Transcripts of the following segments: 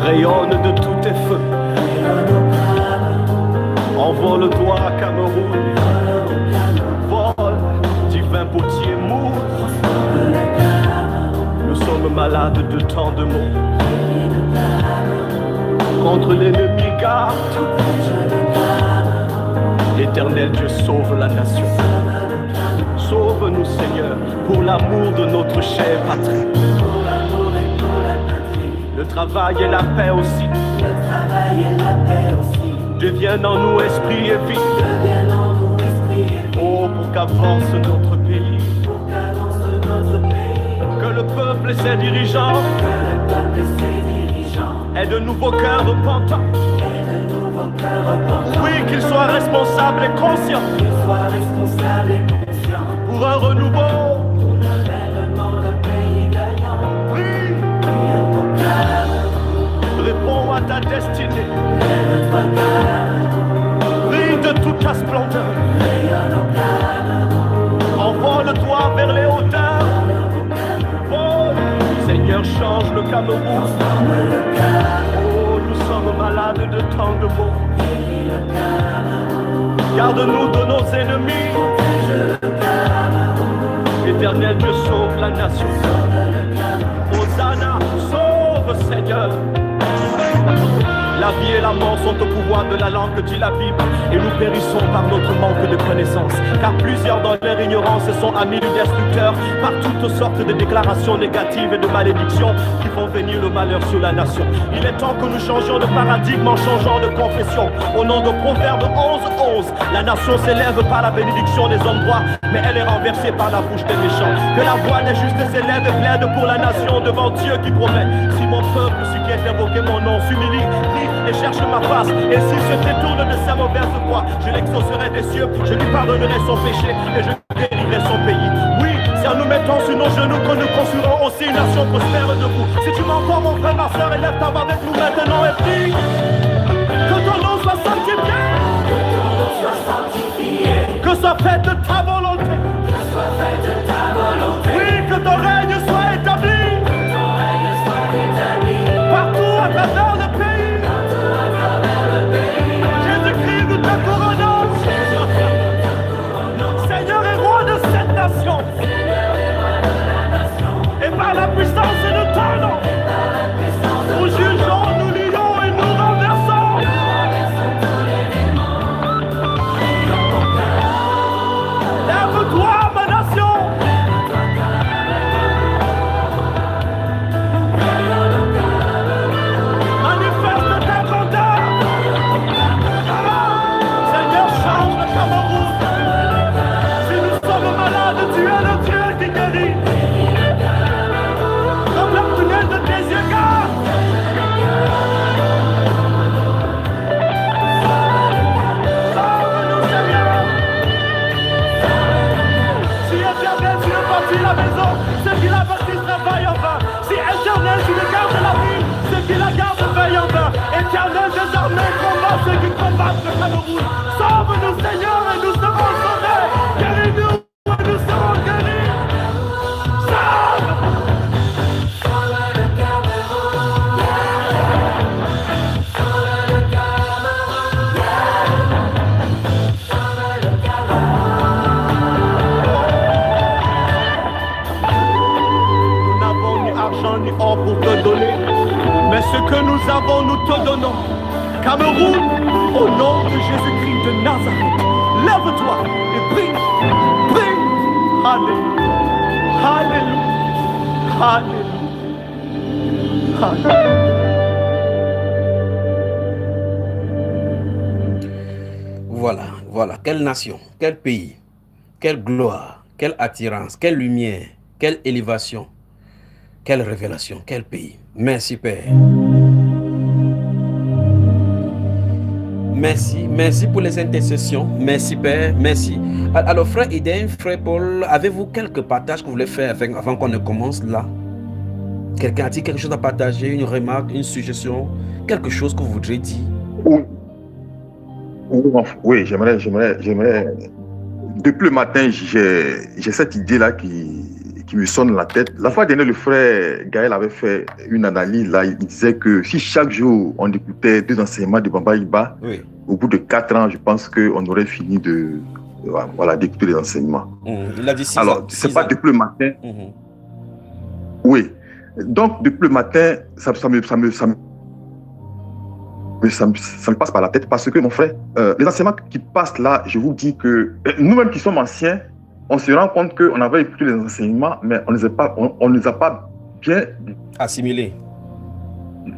rayonne de tous tes feux. Envole-toi, Cameroun. Vole, divin potier mou. Nous sommes malades de tant de mots. Contre l'ennemi garde. Éternel Dieu, sauve la nation. Sauve-nous, Seigneur, pour l'amour de notre chère patrie. Le travail et la paix aussi. Deviennent en nous esprit et vie. Oh, pour qu'avance notre pays. Que le peuple et ses dirigeants aient de nouveaux cœurs repentants. Oui, qu'ils soient responsables et conscients. Pour un renouveau. Prie. Réponds à ta destinée. Prie de toute ta splendeur. Envole-toi vers les hauteurs. Oh, Seigneur, change le Cameroun. Oh, nous sommes malades de tant de maux. Garde-nous de nos ennemis. Éternel Dieu, sauve la nation. Hosanna, sauve Seigneur. La vie et la mort sont au pouvoir de la langue, dit la Bible. Et nous périssons par notre manque de connaissance. Car plusieurs dans leur ignorance sont amis du destructeur par toutes sortes de déclarations négatives et de malédictions qui font venir le malheur sur la nation. Il est temps que nous changions de paradigme en changeant de confession. Au nom de Proverbe 11:11, la nation s'élève par la bénédiction des hommes droits, mais elle est renversée par la bouche des méchants. Que la voix des justes s'élève et plaide pour la nation devant Dieu qui promet. Si mon peuple, ce qui est invoqué mon nom, s'humilie et cherche ma face, et s'il se détourne de sa mauvaise voie, je l'exaucerai des cieux, je lui pardonnerai son péché et je guérirai son pays. Oui, c'est en nous mettant sur nos genoux que nous construirons aussi une nation prospère debout. Si tu m'entends, mon frère, ma soeur, élève ta voix avec nous maintenant et prie. Que ton nom soit sanctifié. Que soit faite ta volonté. Oui, que ton règne soit établi. Partout à travers le pays. Jésus-Christ, nous te couronnons. Seigneur et roi de cette nation. Et par la puissance de ton nom, nous jugeons, nous lions et nous renversons. Lève-toi, ma nation. Manifeste ta grandeur. Seigneur, change le Cameroun. Si nous sommes malades, tu es le Dieu qui guérit. Comme la prunelle de tes yeux, garde. Sauve-nous, Seigneur. Si Éternel, tu ne bâtis la maison, ceux qui la bâtissent travaillent en vain. Si Éternel, tu ne gardes la ville, ceux qui la gardent veillent en vain. Éternel, désormais, combat ceux qui combattent le Cameroun. Sauve-nous, Seigneur, et nous serons sauvés. Guéris-nous, et nous serons guéris. Sauve! Nous n'avons ni argent ni or pour te donner, mais ce que nous avons, nous te donnons. Cameroun, au nom de Jésus-Christ de Nazareth, lève-toi et prie, prie. Alléluia, Alléluia, Alléluia. Voilà, voilà. Quelle nation, quel pays, quelle gloire, quelle attirance, quelle lumière, quelle élévation, quelle révélation, quel pays. Merci, Père. Merci, merci pour les intercessions. Merci, Père, merci. Alors, frère Eden, frère Paul, avez-vous quelques partages que vous voulez faire avant qu'on ne commence là? Quelqu'un a-t-il quelque chose à partager, une remarque, une suggestion, quelque chose que vous voudriez dire? Oui, j'aimerais. Depuis le matin, j'ai cette idée-là qui me sonne la tête. La fois dernière, le frère Gaël avait fait une analyse là. Il disait que si chaque jour on écoutait 2 enseignements de Bamba Iba, Oui. au bout de 4 ans, je pense qu'on aurait fini d'écouter les enseignements. Il a dit 6 ans. Alors, c'est pas depuis le matin. Oui. Donc, depuis le matin, ça me passe par la tête parce que, mon frère, les enseignements qui passent là, je vous dis que nous-mêmes qui sommes anciens, on se rend compte qu'on avait écouté les enseignements, mais on ne les a pas bien assimilés.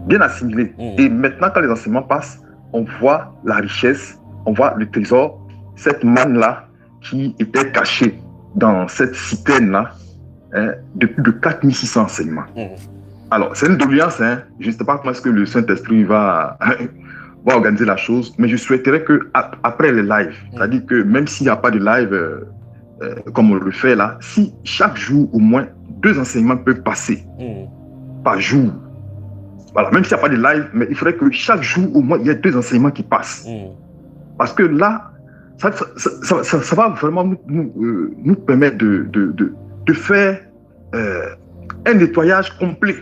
Bien assimilés. Et maintenant, quand les enseignements passent, on voit la richesse, on voit le trésor, cette manne-là qui était cachée dans cette citerne-là, de plus de 4600 enseignements. Alors, c'est une doléance, hein. Je ne sais pas comment est-ce que le Saint-Esprit va organiser la chose, mais je souhaiterais qu'après les lives, c'est-à-dire que même s'il n'y a pas de live comme on le fait là, si chaque jour au moins 2 enseignements peuvent passer par jour, voilà, même s'il n'y a pas de live, mais il faudrait que chaque jour au moins il y ait 2 enseignements qui passent. Parce que là, ça va vraiment nous permettre de faire un nettoyage complet.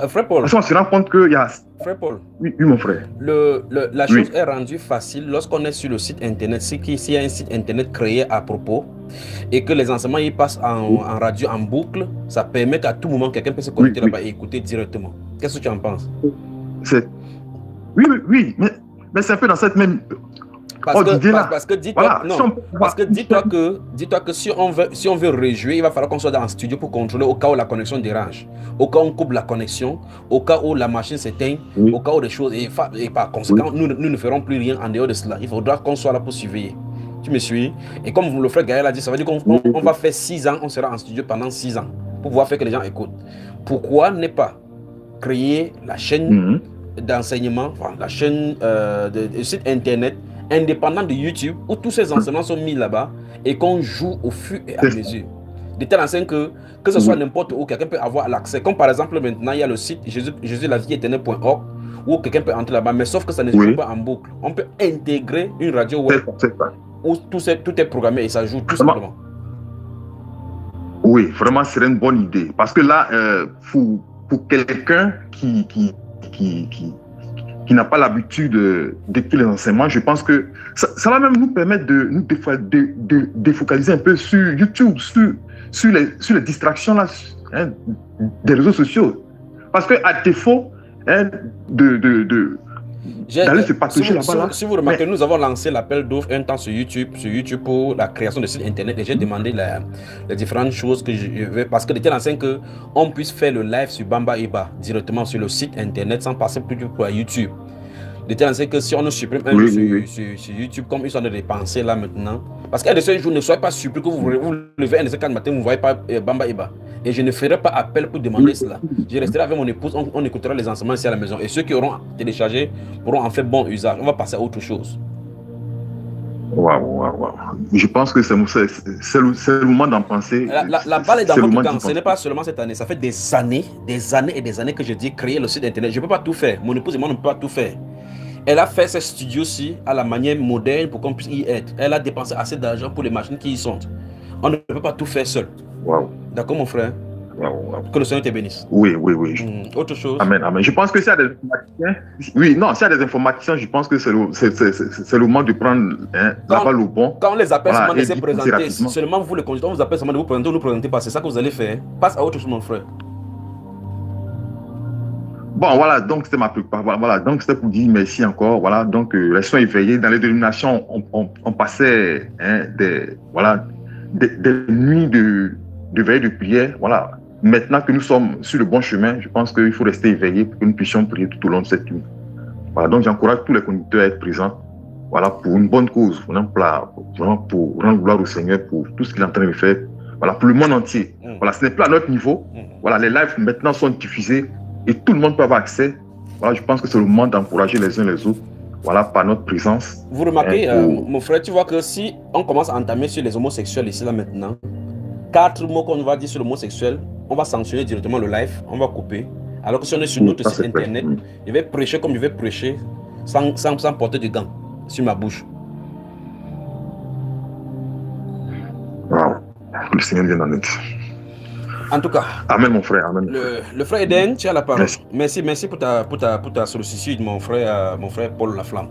Frère Paul. Parce qu'on se rend compte qu'il y a... Frère Paul. Oui, mon frère. La chose est rendue facile lorsqu'on est sur le site internet. S'il y a un site internet créé à propos et que les enseignements y passent en radio en boucle, ça permet qu'à tout moment quelqu'un puisse se connecter là-bas et écouter directement. Qu'est-ce que tu en penses? Oui, mais c'est un peu dans cette même... Parce que dis-toi que si on veut rejouer, il va falloir qu'on soit dans un studio pour contrôler au cas où la connexion dérange, au cas où on coupe la connexion, au cas où la machine s'éteint, au cas où des choses, et par conséquent, nous ne ferons plus rien en dehors de cela. Il faudra qu'on soit là pour surveiller. Tu me suis? Et comme le frère Gaël a dit, ça veut dire qu'on va faire 6 ans, on sera en studio pendant 6 ans pour pouvoir faire que les gens écoutent. Pourquoi ne pas créer la chaîne d'enseignement, enfin, la chaîne de site internet indépendant de YouTube où tous ces enseignements sont mis là-bas et qu'on joue au fur et à mesure. De telle enseigne que ce soit n'importe où, quelqu'un peut avoir l'accès. Comme par exemple maintenant, il y a le site jésus-la-vie-éternelle.org où quelqu'un peut entrer là-bas, mais sauf que ça ne joue pas en boucle. On peut intégrer une radio web où tout est programmé et ça joue tout simplement. Oui, vraiment, c'est une bonne idée. Parce que là, pour quelqu'un qui n'a pas l'habitude d'écouter les enseignements, je pense que ça va même nous permettre de nous défocaliser un peu sur YouTube, sur les distractions là, des réseaux sociaux. Parce qu'à défaut d'aller se patauger là-bas. Si vous remarquez, nous avons lancé l'appel d'offres un temps sur YouTube pour la création de sites internet et j'ai demandé les différentes choses que je veux, parce que de telle enseigne qu'on puisse faire le live sur Bamba Iba directement sur le site internet sans passer plus pour YouTube. De telle enseigne que si on nous supprime sur YouTube, comme ils sont en train de penser là maintenant, parce qu'un de ces jours, ne soyez pas surpris que vous levez un de ces 4 matins, vous ne voyez pas Bamba Iba. Et je ne ferai pas appel pour demander cela. Je resterai avec mon épouse, on écoutera les enseignements ici à la maison. Et ceux qui auront téléchargé pourront en faire bon usage. On va passer à autre chose. Waouh. Je pense que c'est le moment d'en penser. La balle est dans votre camp. Ce n'est pas seulement cette année. Ça fait des années et des années que je dis créer le site internet. Je ne peux pas tout faire. Mon épouse et moi ne pouvons pas tout faire. Elle a fait ce studio-ci à la manière moderne pour qu'on puisse y être. Elle a dépensé assez d'argent pour les machines qui y sont. On ne peut pas tout faire seul. Wow. D'accord, mon frère? Wow. Que le Seigneur te bénisse. Oui. Autre chose? Amen. Je pense que s'il y a des informaticiens, s'il y a des informaticiens, je pense que c'est le moment de prendre la balle au bon. Quand on les appelle seulement de se présenter, seulement vous les conduisez, on vous appelle seulement de vous présenter ou nous présenter pas. C'est ça que vous allez faire. Passe à autre chose, mon frère. Bon, voilà, donc c'était ma préoccupation. Voilà, donc c'était pour dire merci encore. Voilà, donc restons éveillés. Dans les dénominations, on passait des nuits de veille de prière. Voilà. Maintenant que nous sommes sur le bon chemin, je pense qu'il faut rester éveillé pour que nous puissions prier tout au long de cette nuit. Voilà, donc j'encourage tous les conducteurs à être présents. Voilà, pour une bonne cause, vraiment pour rendre gloire au Seigneur pour tout ce qu'il est en train de faire. Voilà, pour le monde entier. Voilà, ce n'est plus à notre niveau. Voilà, les lives maintenant sont diffusés et tout le monde peut avoir accès. Voilà, je pense que c'est le moment d'encourager les uns les autres. Voilà, par notre présence. Vous remarquez, mon frère, tu vois que si on commence à entamer sur les homosexuels ici, là, maintenant, 4 mots qu'on va dire sur l'homosexuel, on va sanctionner directement le live, on va couper. Alors que si on est sur notre site internet, je vais prêcher comme je vais prêcher, sans porter de gants sur ma bouche. Wow. Que le Seigneur vienne en aide. En tout cas. Amen, mon frère. Amen. Le frère Eden, tu as la parole. Merci. Merci pour ta sollicitude, mon frère Paul Laflamme.